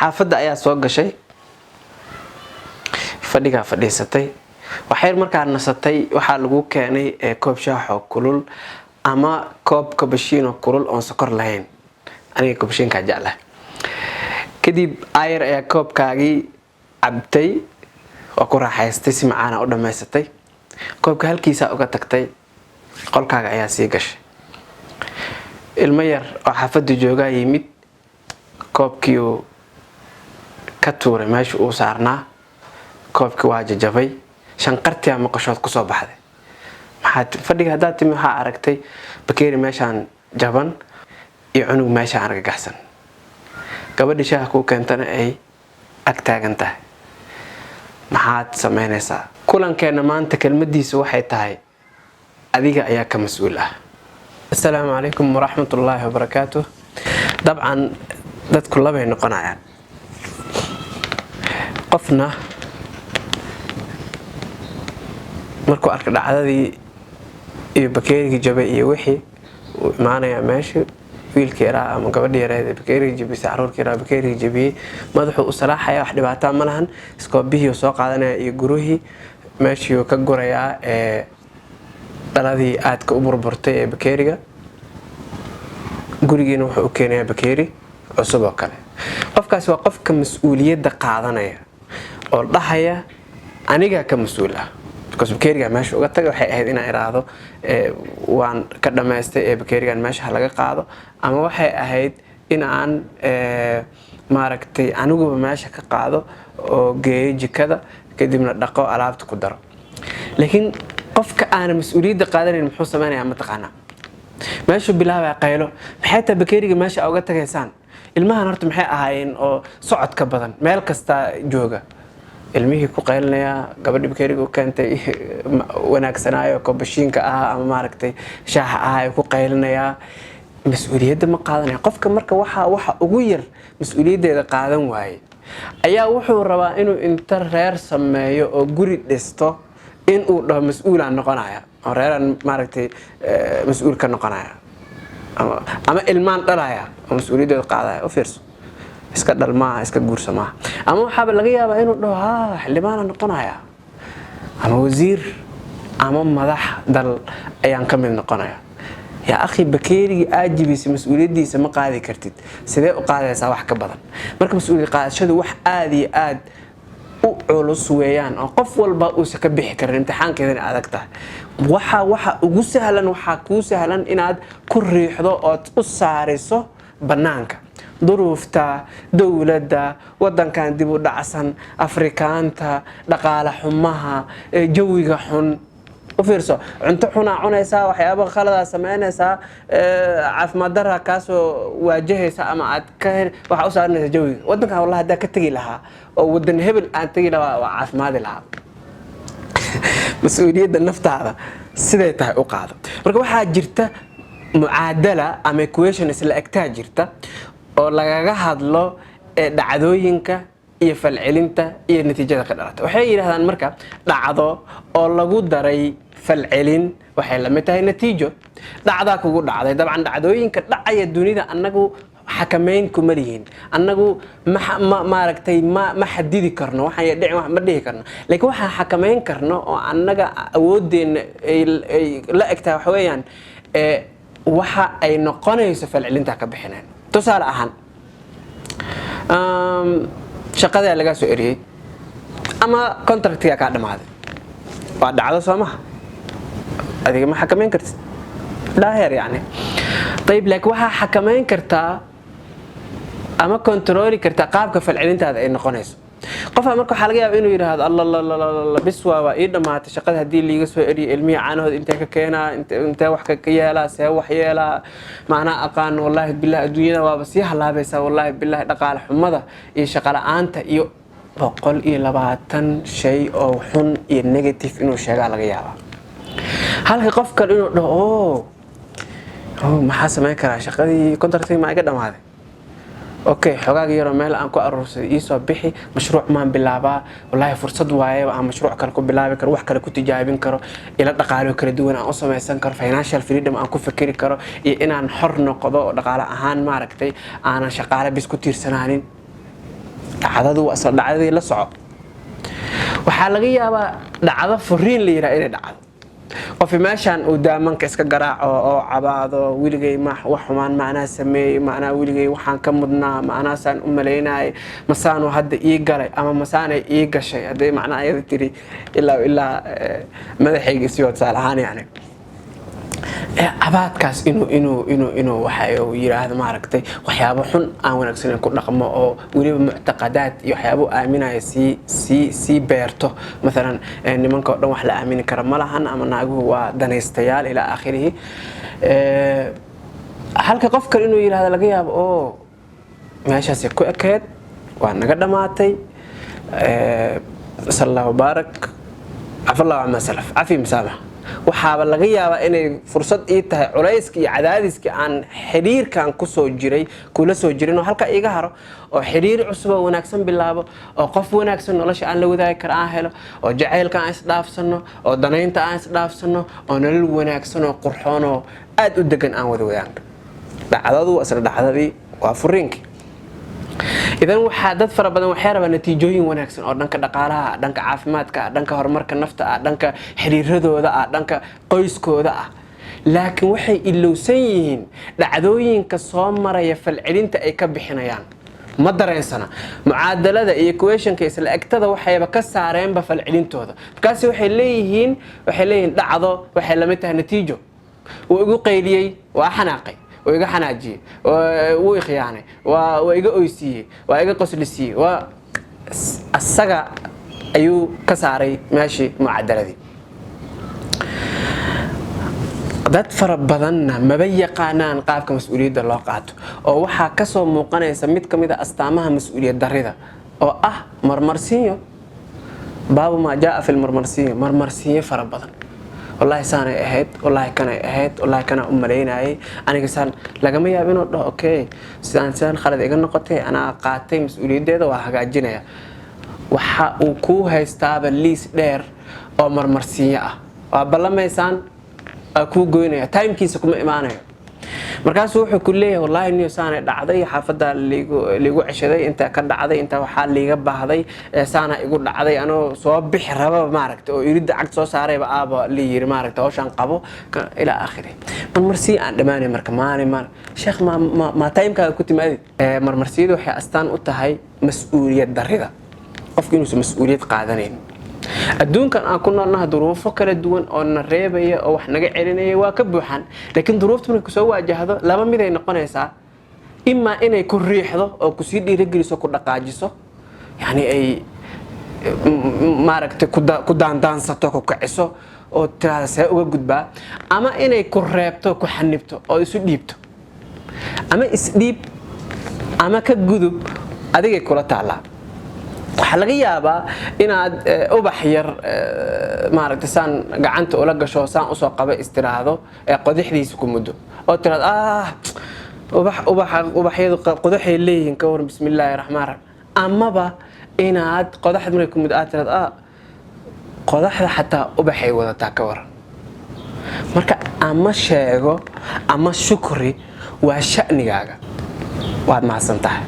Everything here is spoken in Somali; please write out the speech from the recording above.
xaafadda ayaa soo gashay fadhiga fadhiisatay waxay markaa nasatay waxa lagu keenay koob shaah oo kulul ama koob kabashiino kulul oo sokor lahayn aniga kabashiinka jeclahay kadib ayar ayaa koobkaagii cabtay oo ku raaxaystay si macaan u dhameysatay koobka halkiisa uga tagtay qolkaaga ayaa sii gashay ilmo yar oo xaafadda jooga yimid koobkii uu ka tuuray meesha uu saarnaa koobkii waa jajabay shanqartii ama qashood ku soo baxday maxaad fadhiga hadaad timi waxa aragtay bakeeri meeshaan jaban iyo cunug meeshaan argagaxsan gabadhii shaaha ku keentana ay ag taagan tahay maxaad sameynaysaa kulankeena maanta kelmadiisa waxay tahay adiga ayaa ka mas'uul ah assalaamu calaykum waraxmatullaahi wabarakaatuh dabcan dadku labay noqonayaan qofna markuu arka dhacdadii iyo bakeerigii jabay iyo wixii uu imaanayaa meesha wiilkii yaraa ama gabadhii yareed ee bakeerigii jabisay caruurkii yaraa bakeerigii jabiyey madaxuu u salaaxaya wax dhibaataa ma lahan iskoobihii soo qaadanaya iyo guruhii meeshii ka gurayaa dhaladii aadka u burburtay ee bakeeriga gurigiina wuxuu u keenayaa bakeeri cusub oo kale qofkaasi waa qofka mas'uuliyadda qaadanaya oo dhahaya aniga ka mas'uul ah because bakeeriga meesha uga tagay waxay ahayd inaan iraahdo waan ka dhameystay ee bakeerigan meesha laga qaado ama waxay ahayd in aan maaragtay aniguba meesha ka qaado oo geeyo jikada kadibna dhaqo alaabta ku daro laakiin qofka aan mas'uuliyadda qaadanayn muxuu sameeyaa ma taqaanaa meesha bilaabay qaylo maxay taa bakeeriga meesha uga tagaysaan ilmahan horta maxay ahaayeen oo socod ka badan meel kasta jooga ilmihii ku qaylinaya gabadhii bakeeriga u keentay wanaagsanaayo kabashiinka ah ama maaragtay shaaha ah ay ku qaylinaya mas'uuliyadda ma qaadanaya qofka marka waxa ugu yar mas'uuliyaddeeda qaadan waaye ayaa wuxuu rabaa inuu inta reer sameeyo oo guri dhisto in uu dhaho mas'uulaan noqonaya oo reeran maaragtay mas'uul ka noqonaya ama ilmaan dhalaya oo mas'uuliyaddeeda qaadaya u fiirso iska dhalmaa iska guursa maaha ama waxaaba laga yaabaa inuu dhaho xildhibaana noqonaya ama wasiir ama madax dal ayaan ka mid noqonaya yaa akhi bakeerigii aad jibisay mas'uuliyaddiisa ma qaadi kartid sidee u qaadaysaa wax ka badan marka mas'uuliyad qaadashadu wax aad iyo aad u culus weeyaan oo qof walba uusa ka bixi karin imtixaankeedana adag tahay waxa ugu sahlan waxaa kuu sahlan inaad ku riixdo ood u saariso bannaanka duruufta dowladda wadankan dib u dhacsan afrikaanta dhaqaale xumaha jawiga xun u fiirso cunto xunaa cunaysaa waxyaabo khalada sameynaysaa caafimaad darra kaasoo waajahaysa ama aad waxa u saaranaysa jawiga wadankan wallahi haddaa ka tegi lahaa oo wadan hebel aan tegi lahaa waa caafimaadi lahaa mas'uuliyadda naftaada siday tahay u qaado marka waxaa jirta mucaadala ama equation isla egtaa jirta oo lagaga hadlo dhacdooyinka iyo falcelinta iyo natiijada ka dhalata waxay yiraahdaan marka dhacdo oo lagu daray falcelin waxay la mid tahay natiijo dhacda kugu dhacday dabcan dhacdooyinka dhacaya dunida annagu xakameyn kuma lihiin annagu maaragtay ma xadidi karno waxaan dhicin wax ma dhihi karno laakiin waxaan xakameyn karno oo annaga awoodeena ay la egtaa wax weeyaan waxa ay noqonayso falcelinta ka bixineen tusaale ahaan shaqada laga soo eriyay ama contractiga ka dhamaaday waa dhacdo Soomaha adiga ma xakameyn kartid daahir yani طيب laakiin waxa xakameyn kartaa ama control kartaa qaabka falcelintaada ay noqonayso qofka marka waxa laga yaabaa inuu yiraahdo allah biswa waa ii dhamaatay shaqada hadii liiga soo eriyay ilmihi caanahood intee ka keenaa intee wax ka yeelaa see wax yeelaa macna aqaan wallahi billaah adduunyada waa si halaabaysa wallahi billaah dhaqaale xumada iyo shaqo la'aanta iyo 120 shay oo xun iyo negative inuu sheega laga yaabaa halka qof kale inuu dhaho maxaa sameyn karaa shaqadii contracting ma iga dhamaaday اوكي xogaag yaro meel aan ku aruursaday isoo bixi mashruuc maan bilaabaa wallahi fursad waaye aan mashruuc kale ku bilaabi karo wax kale ku tijaabin karo ila dhaqaale kala duwan aan u sameeysan karo financial freedom aan ku fikiri karo iyo inaan xor noqdo oo dhaqaale ahaan maaragtay aan shaqaale bis ku tiirsanaanin dhacdadu waa isla dhacdadii la soco. waxaa laga yaabaa dhacdo furiin la yiraahdo inay dhacdo qof meeshan uu daamanka iska garaaco oo cabaado wiligay wax xumaan macnaa sameeyay macnaa wiligay waxaan ka mudnaa macnaasaan u maleynay masaanu hadda ii galay ama masaanay ii gashay haday macnaa ayada tiri ilaa madaxayga si wad saalahaan yani abaadkaas inuu waxa uu yiraahdo ma aragtay waxyaabo xun aan wanaagsan ku dhaqmo oo waliba mu'taqadaad iyo waxyaabo aaminaya si beerto mesela nimanka dhan wax la aamini kara malahan ama naaguhu waa danaystayaal ila aakhirihi halka qof kale inuu yiraahdo laga yaabo oo meeshaas ku ekeed waa naga dhamaatay sallallahu barak afallahu ma salaf afi masama waxaaba laga yaabaa inay fursad ii tahay culayska iyo cadaadiska aan xiriirkan ku soo jiray kula soo jirin oo halka iga haro oo xiriir cusub oo wanaagsan bilaabo oo qof wanaagsan nolosha aan la wadaagi karo aan helo oo jacaylka aan isdhaafsano oo danaynta aan isdhaafsano oo nolol wanaagsan oo qurxoon oo aad u degan aan wada wadaan dhacdadu asal dhacdadii waa furiinki idan waxa dad fara badan waxay rabaan natiijooyin wanaagsan oo dhanka dhaqaalaha dhanka caafimaadka dhanka horumarka nafta dhanka xiriiradooda dhanka qoyskooda laakiin waxay ilowsan yihiin dhacdooyinka soo maraya falcelinta ay ka bixinayaan ma dareensana mucaadalada iyo equationka isla egtada waxayba ka saareenba falcelintooda markaas waxay leeyihiin dhacdo waxay la mid tahay natiijo uu igu qayliyay waa xanaaqay ويجا حناجي ويخياني ويجا أويسي ويجا قصلسي والسجع أيو كساري ماشي معدلة دي dad fara badan ma bayaqaanaan qaabka mas'uuliyadda loo qaato oo waxa ka soo muuqanaysa mid kamid ah astaamaha mas'uuliyad darrida oo marmarsiyo baabu ma jaa fi marmarsiyo fara badan والله سانة أهد والله كان أهد والله كان ملايين أنا كسان لقى ما يبينه أوكي سان خالد إيجان نقطة أنا قاعدتي مسؤولية ده وحاجة جناية وكوه يستقبل ليس دير أو مرمرسية وبلا ما يسان أكو جوينة تايم كيس كم إيمانه مركز روح كلية والله إني سانة دعدي حافظة اللي جو عشرة أنت كذا عدي أنت وحال اللي جنبه هذي سانة يقول عدي أنا صواب بحربة معركة ويريد عكس صار يبقى أبا اللي يرمارك وشان قبو إلى آخره مرمرسي عندما أنا مركماني شيخ ما تايم كنت ما مرمرسي ده حي أستان قطة مسؤولية درجة أفكر مسؤولية قاعدين الدون كان كنا لنا ظروف كلا دوان أو الريبية أو إحنا قاعدين وكبوحن لكن ظروف تمر كسوة جهذا لما ميدا ينقنا يسا إما إنه يكون ريح ذا أو كسيد يرجع يسوق الرقاجسه يعني أي معركة كدان دانسة كعسو أو ترى وجود بقى أما إنه يكون ريبته كحنبته أو يسود ديبته أما إسديب أما كجذب هذا كله تعالى waxa laga yaabaa inaad ubax yar maaragtay gacanta ula gasho saan u soo qaba istiraado qodixdiisa ku muddo oo tiraad ubaxyadu qodaxay leeyihiin ka war bismillaahir rahmaanir amaba inaad qodaxda markay ku muddo aad tiraad qodaxda xataa ubaxay wadataa ka war marka ama sheego ama shukri waa shaqnigaaga waad mahadsantahay